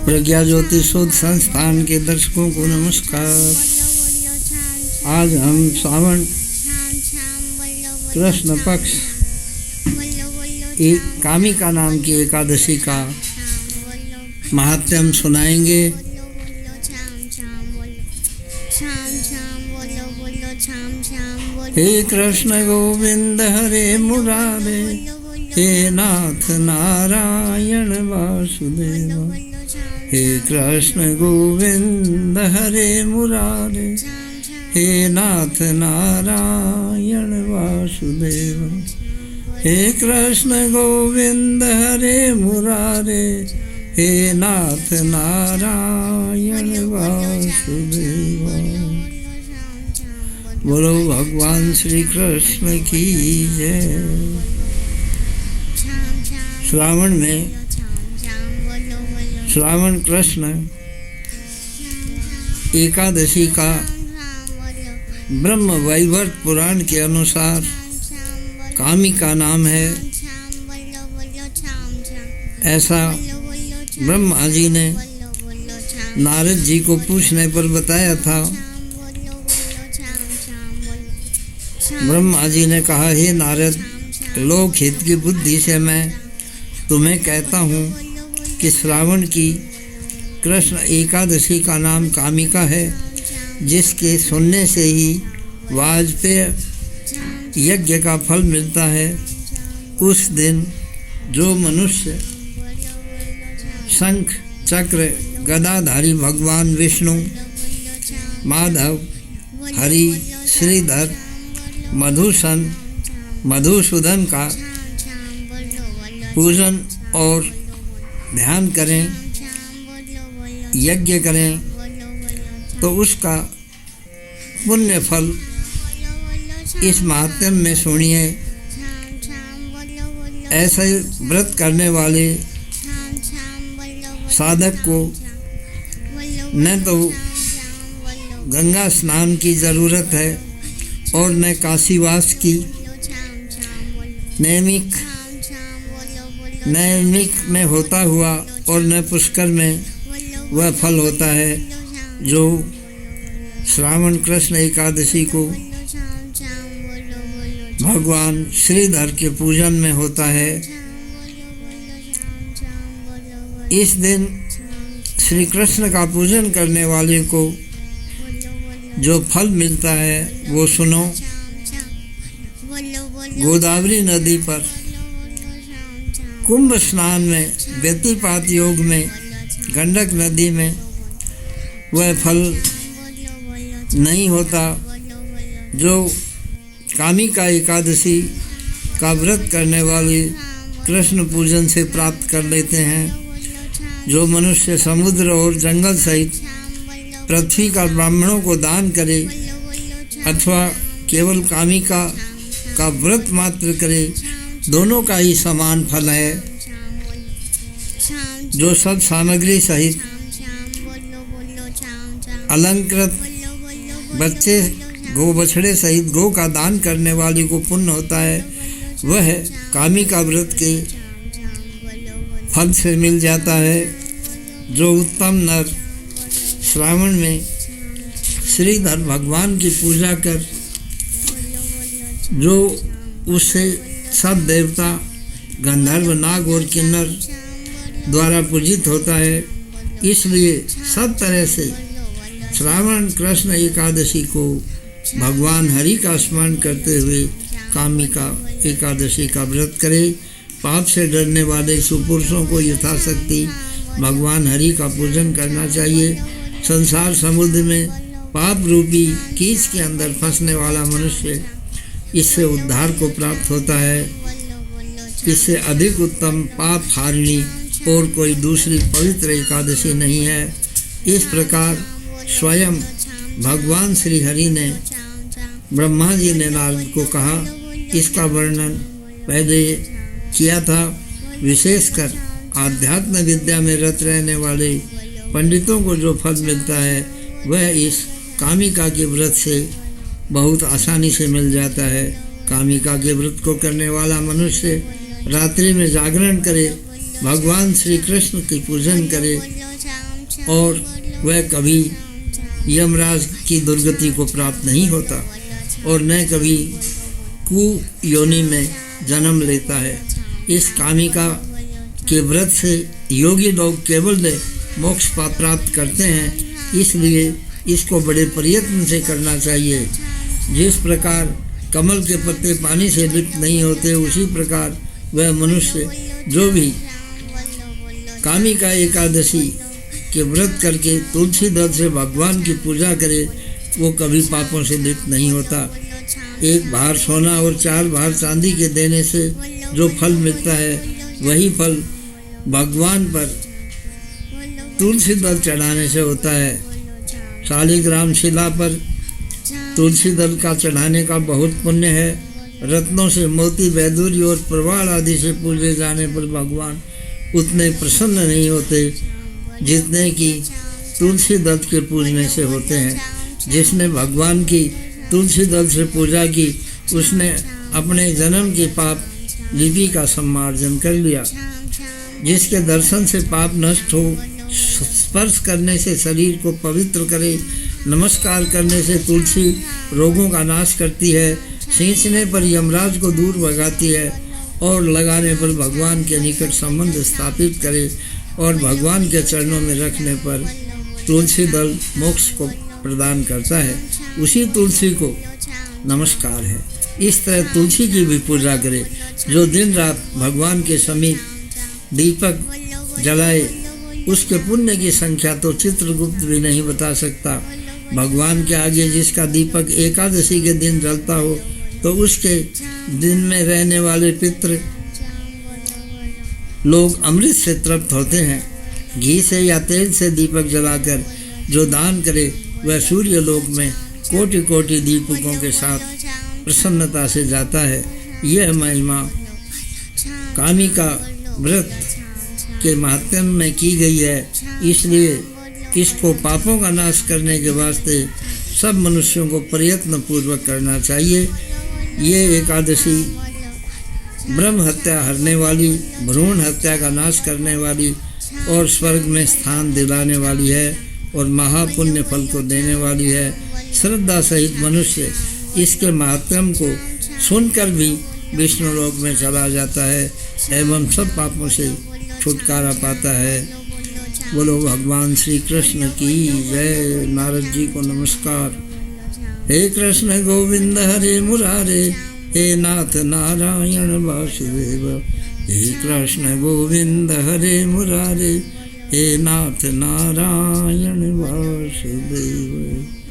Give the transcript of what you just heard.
प्रज्ञा ज्योति शोध संस्थान के दर्शकों को नमस्कार। आज हम श्रावण कृष्ण पक्ष कामिका नाम की एकादशी का महात्म्य सुनाएंगे। हे कृष्ण गोविंद हरे मुरारे, हे नाथ नारायण वासुदेव। हे कृष्ण गोविंद हरे मुरारे, हे नाथ नारायण वासुदेव। हे कृष्ण गोविंद हरे मुरारे, हे नाथ नारायण वासुदेव। बोलो भगवान श्री कृष्ण की जय। श्रावण में श्रावण कृष्ण एकादशी का ब्रह्म वैवर्त पुराण के अनुसार कामिका नाम है। ऐसा ब्रह्मा जी ने नारद जी को पूछने पर बताया था। ब्रह्मा जी ने कहा, हे नारद, लोक हित की बुद्धि से मैं तुम्हें कहता हूँ कि श्रावण की कृष्ण एकादशी का नाम कामिका है, जिसके सुनने से ही वाजपेय यज्ञ का फल मिलता है। उस दिन जो मनुष्य शंख चक्र गदाधारी भगवान विष्णु, माधव, हरि, श्रीधर, मधुसूदन का पूजन और ध्यान करें, यज्ञ करें, तो उसका पुण्य फल इस महात्म्य में सुनिए। ऐसे व्रत करने वाले साधक को न तो गंगा स्नान की ज़रूरत है और न काशीवास की। नैमिक में होता हुआ और न पुष्कर में वह फल होता है जो श्रावण कृष्ण एकादशी को भगवान श्रीधर के पूजन में होता है। इस दिन श्री कृष्ण का पूजन करने वाले को जो फल मिलता है वो सुनो। गोदावरी नदी पर कुंभ स्नान में व्यतिपात योग में गंडक नदी में वह फल नहीं होता जो कामिका एकादशी का व्रत करने वाले कृष्ण पूजन से प्राप्त कर लेते हैं। जो मनुष्य समुद्र और जंगल सहित पृथ्वी का ब्राह्मणों को दान करे अथवा केवल कामिका का व्रत मात्र करे, दोनों का ही समान फल है। जो सब सामग्री सहित अलंकृत बच्चे गो बछड़े सहित गो का दान करने वाले को पुण्य होता है, वह कामिका व्रत के फल से मिल जाता है। जो उत्तम नर श्रावण में श्रीधर भगवान की पूजा कर जो उससे सब देवता गंधर्व नाग और किन्नर द्वारा पूजित होता है, इसलिए सब तरह से श्रावण कृष्ण एकादशी को भगवान हरि का स्मरण करते हुए कामिका एकादशी का व्रत करे। पाप से डरने वाले सुपुरुषों को यथाशक्ति भगवान हरि का पूजन करना चाहिए। संसार समुद्र में पाप रूपी कीच के अंदर फंसने वाला मनुष्य इससे उद्धार को प्राप्त होता है। इससे अधिक उत्तम पाप हारिणी और कोई दूसरी पवित्र एकादशी नहीं है। इस प्रकार स्वयं भगवान श्री हरि ने ब्रह्मा जी ने नारद को कहा, इसका वर्णन पहले किया था। विशेषकर आध्यात्म विद्या में रत रहने वाले पंडितों को जो फल मिलता है वह इस कामिका के व्रत से बहुत आसानी से मिल जाता है। कामिका के व्रत को करने वाला मनुष्य रात्रि में जागरण करे भगवान श्री कृष्ण की पूजन करे और वह कभी यमराज की दुर्गति को प्राप्त नहीं होता और न कभी कुयोनि में जन्म लेता है। इस कामिका के व्रत से योगी लोग केवल मोक्ष प्राप्त करते हैं, इसलिए इसको बड़े प्रयत्न से करना चाहिए। जिस प्रकार कमल के पत्ते पानी से लिप्त नहीं होते, उसी प्रकार वह मनुष्य जो भी कामिका एकादशी के व्रत करके तुलसी दल से भगवान की पूजा करे, वो कभी पापों से लिप्त नहीं होता। एक भार सोना और 4 भार चांदी के देने से जो फल मिलता है, वही फल भगवान पर तुलसी दल चढ़ाने से होता है। शालिग्राम शिला पर तुलसी दल का चढ़ाने का बहुत पुण्य है। रत्नों से मोती, वैदूरी और प्रवाल आदि से पूजे जाने पर भगवान उतने प्रसन्न नहीं होते जितने कि तुलसी दल के पूजने से होते हैं। जिसने भगवान की तुलसी दल से पूजा की, उसने अपने जन्म के पाप लिपि का सम्मार्जन कर लिया। जिसके दर्शन से पाप नष्ट हो, स्पर्श करने से शरीर को पवित्र करे, नमस्कार करने से तुलसी रोगों का नाश करती है, सींचने पर यमराज को दूर भगाती है और लगाने पर भगवान के निकट संबंध स्थापित करे और भगवान के चरणों में रखने पर तुलसी दल मोक्ष को प्रदान करता है, उसी तुलसी को नमस्कार है। इस तरह तुलसी की भी पूजा करे। जो दिन रात भगवान के समीप दीपक जलाए, उसके पुण्य की संख्या तो चित्रगुप्त भी नहीं बता सकता। भगवान के आगे जिसका दीपक एकादशी के दिन जलता हो, तो उसके दिन में रहने वाले पितृ लोग अमृत से तृप्त होते हैं। घी से या तेल से दीपक जलाकर जो दान करे, वह सूर्य लोक में कोटि कोटि दीपकों के साथ प्रसन्नता से जाता है। यह महिमा कामिका व्रत के महात्म्य में की गई है, इसलिए इसको पापों का नाश करने के वास्ते सब मनुष्यों को प्रयत्न पूर्वक करना चाहिए। ये एकादशी ब्रह्म हत्या हरने वाली, भ्रूण हत्या का नाश करने वाली और स्वर्ग में स्थान दिलाने वाली है और महापुण्य फल को देने वाली है। श्रद्धा सहित मनुष्य इसके महात्म्य को सुनकर भी विष्णु लोक में चला जाता है एवं सब पापों से छुटकारा पाता है। बोलो भगवान श्री कृष्ण की जय। नारद जी को नमस्कार। हे कृष्ण गोविंद हरे मुरारे, हे नाथ नारायण वासुदेव। हे कृष्ण गोविंद हरे मुरारे, हे नाथ नारायण वासुदेव।